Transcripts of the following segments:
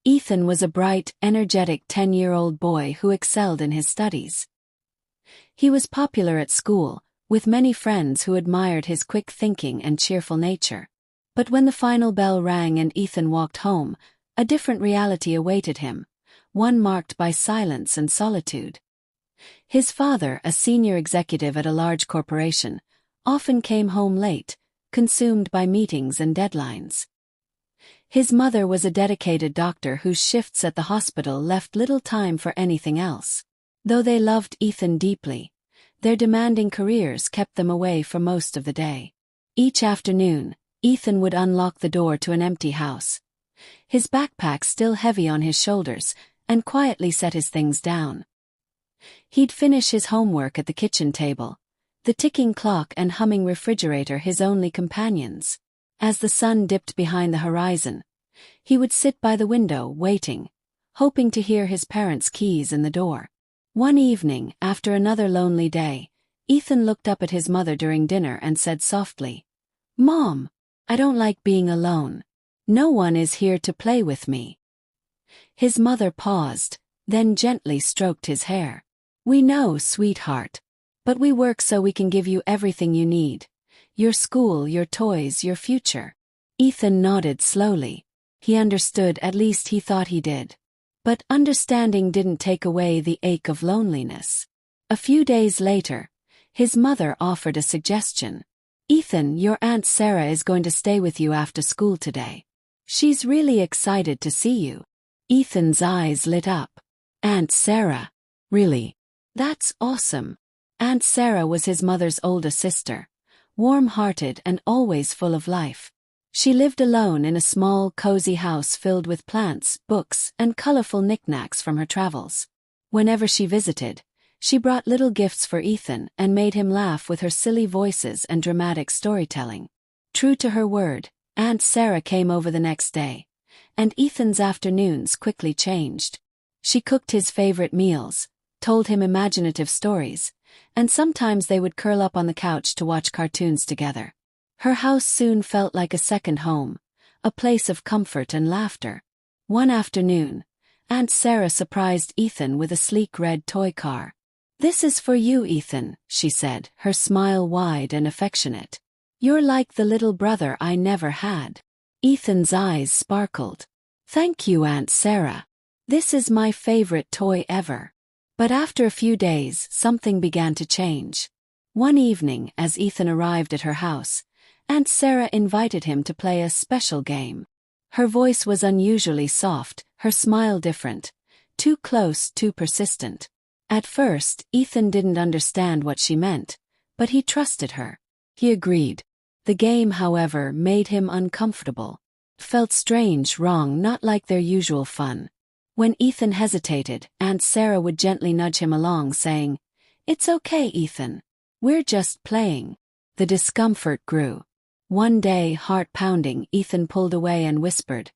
Ethan was a bright, energetic 10-year-old boy who excelled in his studies. He was popular at school, with many friends who admired his quick thinking and cheerful nature. But when the final bell rang and Ethan walked home, a different reality awaited him, one marked by silence and solitude. His father, a senior executive at a large corporation, often came home late, consumed by meetings and deadlines. His mother was a dedicated doctor whose shifts at the hospital left little time for anything else. Though they loved Ethan deeply, their demanding careers kept them away for most of the day. Each afternoon, Ethan would unlock the door to an empty house, his backpack still heavy on his shoulders, and quietly set his things down. He'd finish his homework at the kitchen table, the ticking clock and humming refrigerator his only companions. As the sun dipped behind the horizon, he would sit by the window waiting, hoping to hear his parents' keys in the door. One evening, after another lonely day, Ethan looked up at his mother during dinner and said softly, "Mom, I don't like being alone. No one is here to play with me." His mother paused, then gently stroked his hair. "We know, sweetheart. But we work so we can give you everything you need. Your school, your toys, your future." Ethan nodded slowly. He understood, at least he thought he did. But understanding didn't take away the ache of loneliness. A few days later, his mother offered a suggestion. "Ethan, your Aunt Sarah is going to stay with you after school today. She's really excited to see you." Ethan's eyes lit up. "Aunt Sarah? Really? That's awesome." Aunt Sarah was his mother's older sister, warm-hearted and always full of life. She lived alone in a small, cozy house filled with plants, books, and colorful knickknacks from her travels. Whenever she visited, she brought little gifts for Ethan and made him laugh with her silly voices and dramatic storytelling. True to her word, Aunt Sarah came over the next day, and Ethan's afternoons quickly changed. She cooked his favorite meals, told him imaginative stories, and sometimes they would curl up on the couch to watch cartoons together. Her house soon felt like a second home, a place of comfort and laughter. One afternoon, Aunt Sarah surprised Ethan with a sleek red toy car. "This is for you, Ethan," she said, her smile wide and affectionate. "You're like the little brother I never had." Ethan's eyes sparkled. "Thank you, Aunt Sarah. This is my favorite toy ever." But after a few days, something began to change. One evening, as Ethan arrived at her house, Aunt Sarah invited him to play a special game. Her voice was unusually soft, her smile different, too close, too persistent. At first, Ethan didn't understand what she meant, but he trusted her. He agreed. The game, however, made him uncomfortable. It felt strange, wrong, not like their usual fun. When Ethan hesitated, Aunt Sarah would gently nudge him along, saying, "It's okay, Ethan. We're just playing." The discomfort grew. One day, heart pounding, Ethan pulled away and whispered,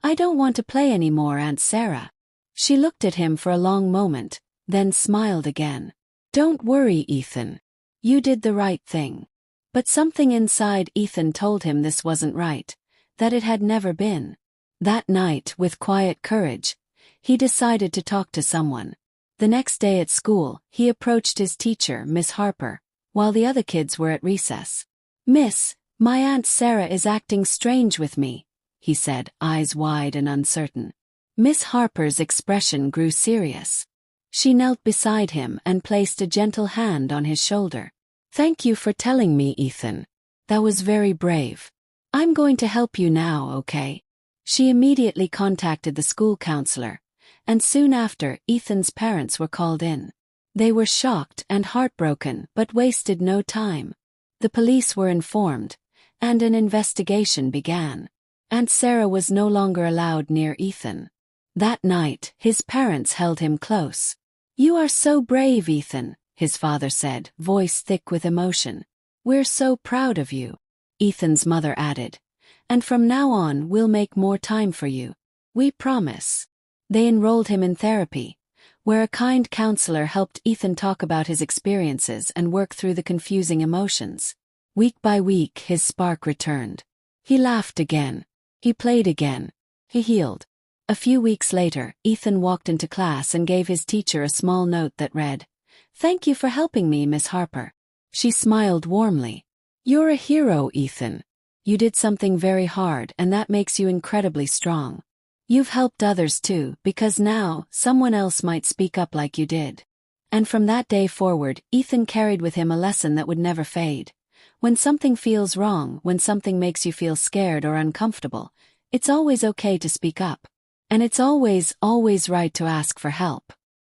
"I don't want to play anymore, Aunt Sarah." She looked at him for a long moment, then smiled again. "Don't worry, Ethan. You did the right thing." But something inside Ethan told him this wasn't right, that it had never been. That night, with quiet courage, he decided to talk to someone. The next day at school, he approached his teacher, Miss Harper, while the other kids were at recess. "Miss, my Aunt Sarah is acting strange with me," he said, eyes wide and uncertain. Miss Harper's expression grew serious. She knelt beside him and placed a gentle hand on his shoulder. "Thank you for telling me, Ethan. That was very brave. I'm going to help you now, okay?" She immediately contacted the school counselor, and soon after, Ethan's parents were called in. They were shocked and heartbroken but wasted no time. The police were informed, and an investigation began. Aunt Sarah was no longer allowed near Ethan. That night, his parents held him close. "You are so brave, Ethan," his father said, voice thick with emotion. "We're so proud of you." Ethan's mother added, "And from now on we'll make more time for you. We promise." They enrolled him in therapy, where a kind counselor helped Ethan talk about his experiences and work through the confusing emotions. Week by week, his spark returned. He laughed again. He played again. He healed. A few weeks later, Ethan walked into class and gave his teacher a small note that read, "Thank you for helping me, Miss Harper." She smiled warmly. "You're a hero, Ethan. You did something very hard and that makes you incredibly strong. You've helped others too, because now, someone else might speak up like you did." And from that day forward, Ethan carried with him a lesson that would never fade. When something feels wrong, when something makes you feel scared or uncomfortable, it's always okay to speak up. And it's always, always right to ask for help.